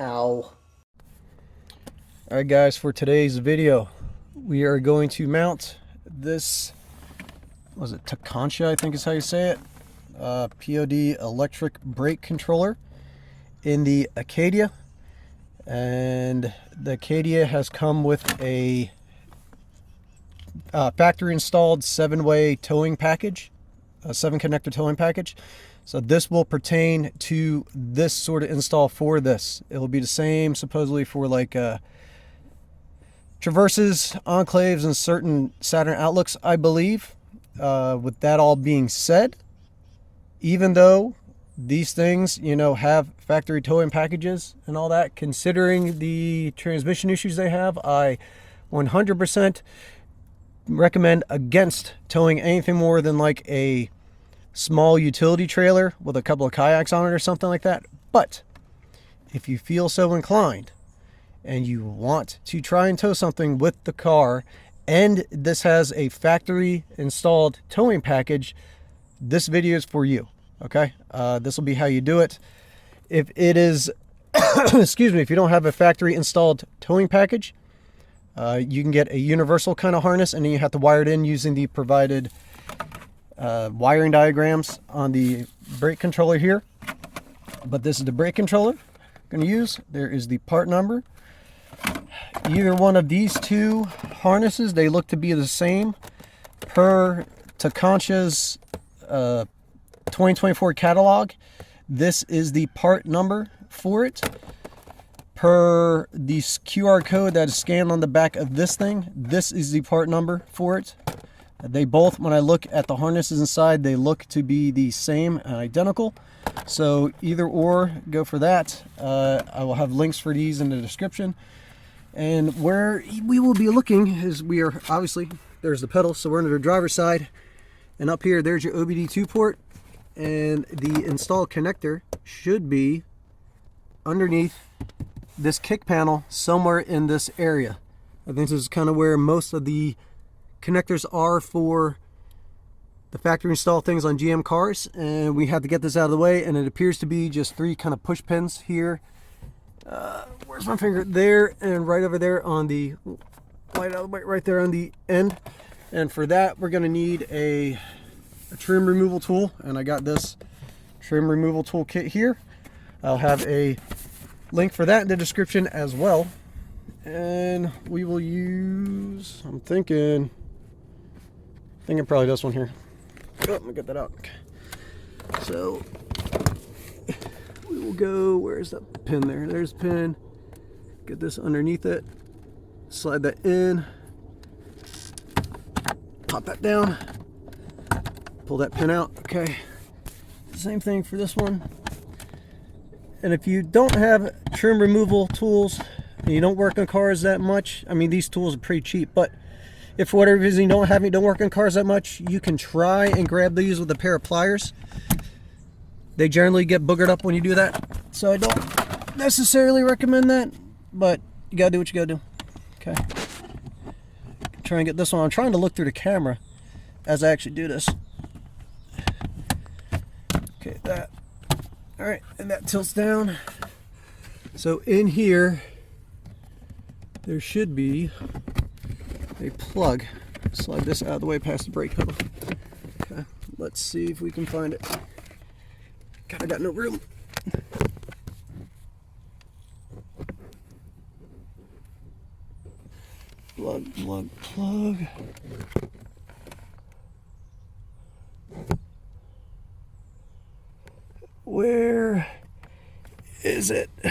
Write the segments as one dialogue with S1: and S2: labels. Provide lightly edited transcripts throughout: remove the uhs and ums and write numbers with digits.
S1: Ow. Alright guys, for today's video, we are going to mount this, was it Tekonsha, I think is how you say it, POD electric brake controller in the Acadia. And the Acadia has come with a factory installed 7-way towing package, a 7-connector towing package. So this will pertain to this sort of install for this. It will be the same supposedly for like Traverses, Enclaves, and certain Saturn Outlooks, I believe. With that all being said, even though these things, you know, have factory towing packages and all that, considering the transmission issues they have, I 100% recommend against towing anything more than like a small utility trailer with a couple of kayaks on it or something like that. But if you feel so inclined and you want to try and tow something with the car, and this has a factory installed towing package, this video is for you. Okay, this will be how you do it. If it is excuse me, if you don't have a factory installed towing package, you can get a universal kind of harness, and then you have to wire it in using the provided wiring diagrams on the brake controller here. But this is the brake controller I'm going to use. There is the part number. Either one of these two harnesses, they look to be the same per Tekonsha's 2024 catalog. This is the part number for it. Per the QR code that is scanned on the back of this thing, this is the part number for it. They both, when I look at the harnesses inside, they look to be the same and identical. So either or, go for that. I will have links for these in the description. And where we will be looking is, we are obviously, there's the pedal, so we're under the driver's side. And up here, there's your OBD2 port. And the installed connector should be underneath this kick panel somewhere in this area. I think this is kind of where most of the connectors are for the factory installed things on GM cars, and we have to get this out of the way. And it appears to be just 3 kind of push pins here. Where's my finger? There, and right over there on the light out of the way, right there on the end. And for that, we're going to need a trim removal tool, and I got this trim removal tool kit here. I'll have a link for that in the description as well. And we will use, I'm thinking probably this one here. Oh, let me get that out. Okay. So we will go, where's that pin there? There's the pin. Get this underneath it. Slide that in. Pop that down. Pull that pin out. Okay. Same thing for this one. And if you don't have trim removal tools and you don't work on cars that much, I mean, these tools are pretty cheap, but if for whatever reason you don't work on cars that much, you can try and grab these with a pair of pliers. They generally get boogered up when you do that, so I don't necessarily recommend that, but you gotta do what you gotta do. Okay. Try and get this one. I'm trying to look through the camera as I actually do this. Okay, that. All right, and that tilts down. So in here, there should be a plug. Slide this out of the way past the brake pedal. Okay, let's see if we can find it. God, I got no room. Plug, plug, plug. Where is it? All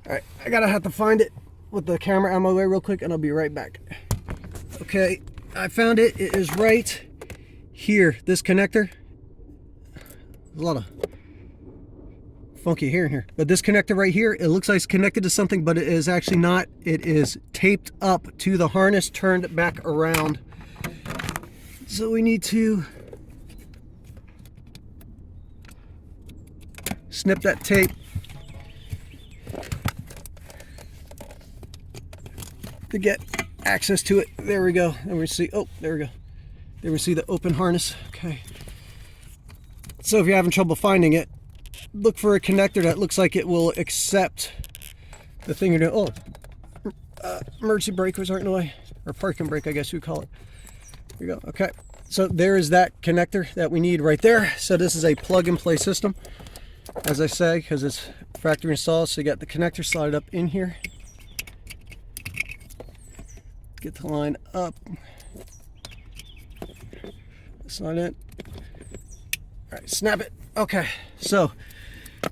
S1: right, I gotta have to find it with the camera out of my way real quick, and I'll be right back. Okay, I found it. It is right here. This connector. There's a lot of funky hair in here, but this connector right here, it looks like it's connected to something, but it is actually not. It is taped up to the harness, turned back around. So we need to snip that tape to get access to it. There we go. And we see, oh, there we go. There we see the open harness. Okay. So if you're having trouble finding it, look for a connector that looks like it will accept the thing you're doing. Oh, emergency brake was right in the way, or parking brake, I guess you call it. There you go. Okay, so there is that connector that we need right there. So this is a plug-and-play system, as I say, because it's factory installed. So you got the connector slide up in here. Get the line up. Slide in. All right, snap it. Okay, so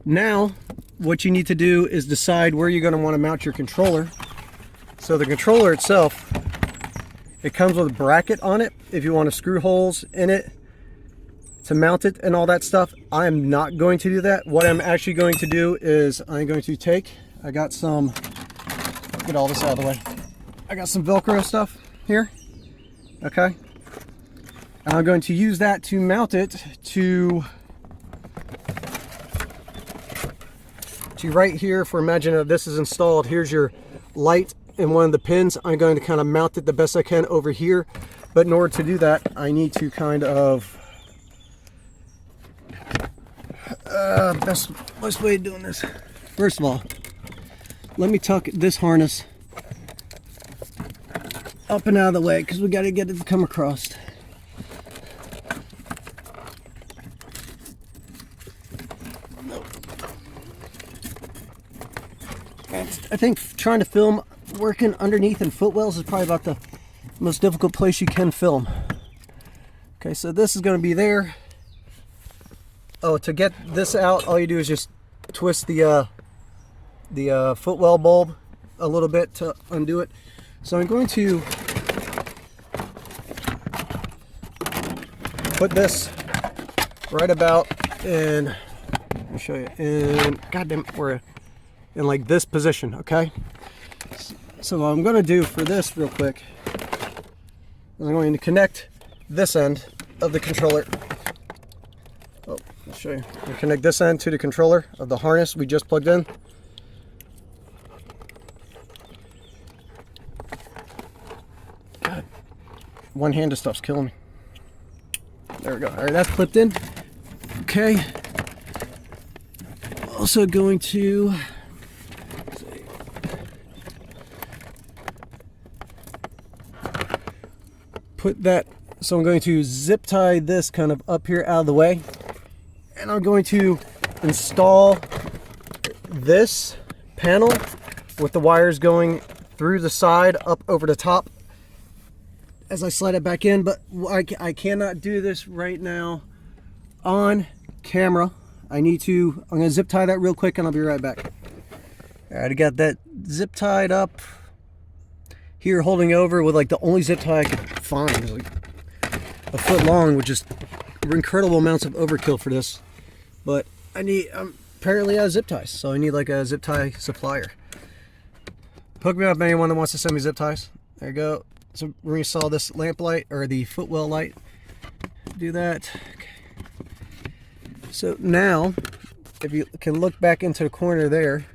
S1: now what you need to do is decide where you're going to want to mount your controller. So the controller itself, it comes with a bracket on it if you want to screw holes in it to mount it and all that stuff. I am not going to do that. What I'm actually going to do is I'm going to take, I got some, get all this out of the way. I got some Velcro stuff here, okay? And I'm going to use that to mount it to right here. For imagine if this is installed, here's your light and one of the pins. I'm going to kind of mount it the best I can over here. But in order to do that, I need to kind of, best way of doing this. First of all, let me tuck this harness up and out of the way, because we got to get it to come across. I think trying to film working underneath in footwells is probably about the most difficult place you can film. Okay, so this is going to be there. Oh, to get this out, all you do is just twist the footwell bulb a little bit to undo it. So I'm going to put this right about in, let me show you, in, goddamn, we're in like this position, okay? So what I'm going to do for this real quick is I'm going to connect this end of the controller. Oh, I'll show you. I'm going to connect this end to the controller of the harness we just plugged in. God, one-handed stuff's killing me. There we go. All right, that's clipped in. Okay. Also going to put that, so I'm going to zip tie this kind of up here out of the way, and I'm going to install this panel with the wires going through the side up over the top as I slide it back in. But I cannot do this right now on camera. I'm going to zip tie that real quick and I'll be right back. All right, I got that zip tied up here, holding over with like the only zip tie I could find. It was like a foot long, which is incredible amounts of overkill for this. But I need, apparently out of zip ties, so I need like a zip tie supplier. Hook me up, anyone that wants to send me zip ties. There you go. So we're going to install this lamp light, or the footwell light. Do that. Okay. So now, if you can look back into the corner there,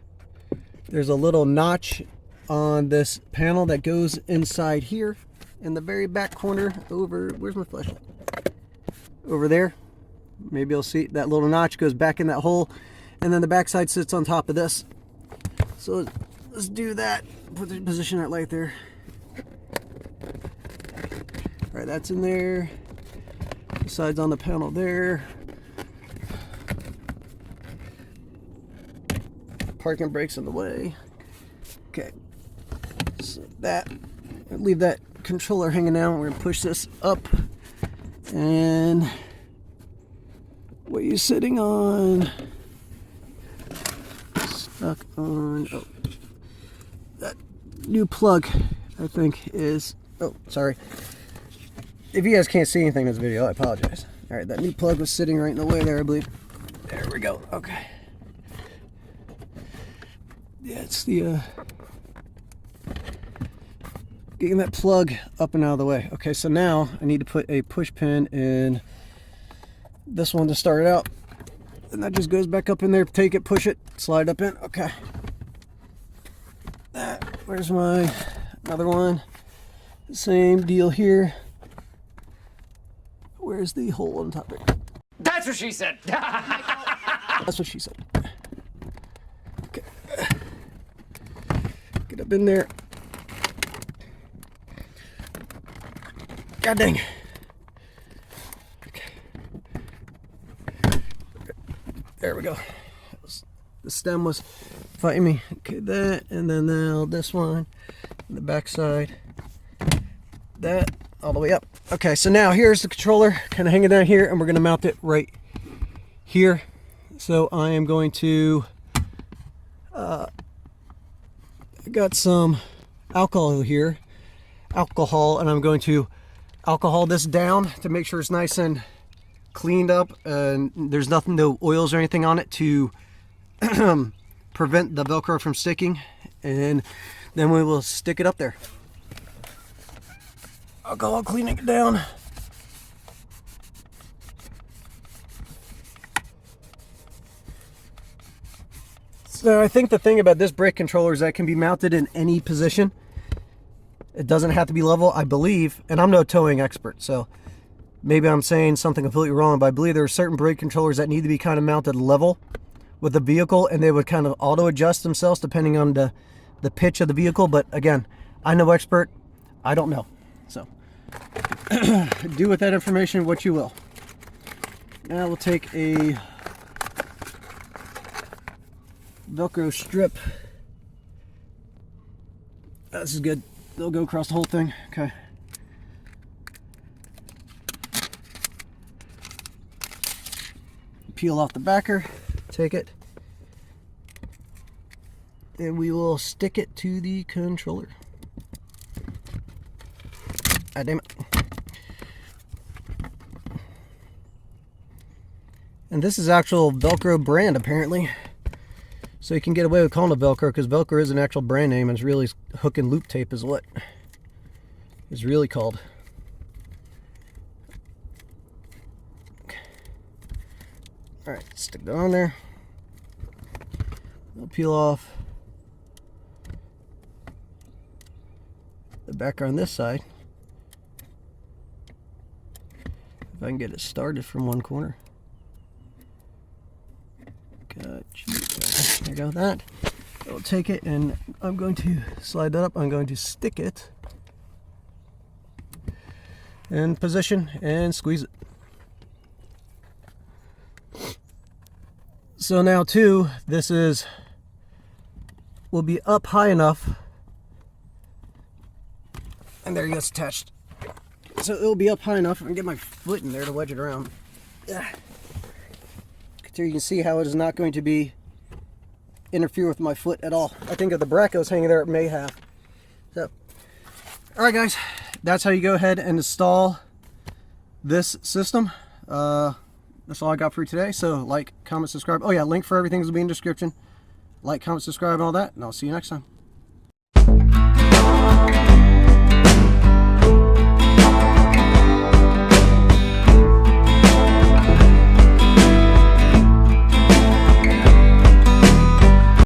S1: there's a little notch on this panel that goes inside here in the very back corner over, where's my flashlight? Over there. Maybe you'll see that little notch goes back in that hole, and then the back side sits on top of this. So let's do that. Position that light there. All right, that's in there. The side's on the panel there. Parking brakes in the way. Okay. So that, leave that controller hanging down. We're gonna push this up, and what are you sitting on? Stuck on, oh, that new plug, I think is, oh, sorry. If you guys can't see anything in this video, I apologize. All right, that new plug was sitting right in the way there, I believe. There we go, okay. Yeah, it's the, getting that plug up and out of the way. Okay, so now I need to put a push pin in this one to start it out. And that just goes back up in there, take it, push it, slide up in, okay. Where's my other one? Same deal here. Where's the hole on top there?
S2: That's what she said.
S1: That's what she said. Okay. in there. God dang. Okay. There we go. The stem was fighting me. Okay, that, and then now this one, the back side, that, all the way up. Okay, so now here's the controller, kind of hanging down here, and we're going to mount it right here. So I am going to, I got some alcohol here, and I'm going to alcohol this down to make sure it's nice and cleaned up, and there's nothing, no oils or anything on it to prevent the Velcro from sticking, and then we will stick it up there. Alcohol cleaning it down. So I think the thing about this brake controller is that it can be mounted in any position. It doesn't have to be level, I believe, and I'm no towing expert, so maybe I'm saying something completely wrong, but I believe there are certain brake controllers that need to be kind of mounted level with the vehicle, and they would kind of auto adjust themselves depending on the pitch of the vehicle. But again, I'm no expert, I don't know, so do with that information what you will. Now we'll take a Velcro strip. This is good, they'll go across the whole thing. Okay, peel off the backer, take it, and we will stick it to the controller. Ah, damn it. And this is actual Velcro brand apparently, so you can get away with calling it Velcro, because Velcro is an actual brand name, and it's really hook and loop tape is what it's really called. All right, stick that on there. I'll peel off the backer on this side. If I can get it started from one corner. Got you. There you go. That. I'll take it, and I'm going to slide that up. I'm going to stick it in position and squeeze it. So now too, this will be up high enough, and there you go, it's attached. So it'll be up high enough. I can get my foot in there to wedge it around. Yeah. So you can see how it is not going to be interfere with my foot at all. I think if the bracket was hanging there, it may have. So, all right, guys, that's how you go ahead and install this system. That's all I got for you today. So like, comment, subscribe. Oh yeah, link for everything will be in the description. Like, comment, subscribe, and all that, and I'll see you next time.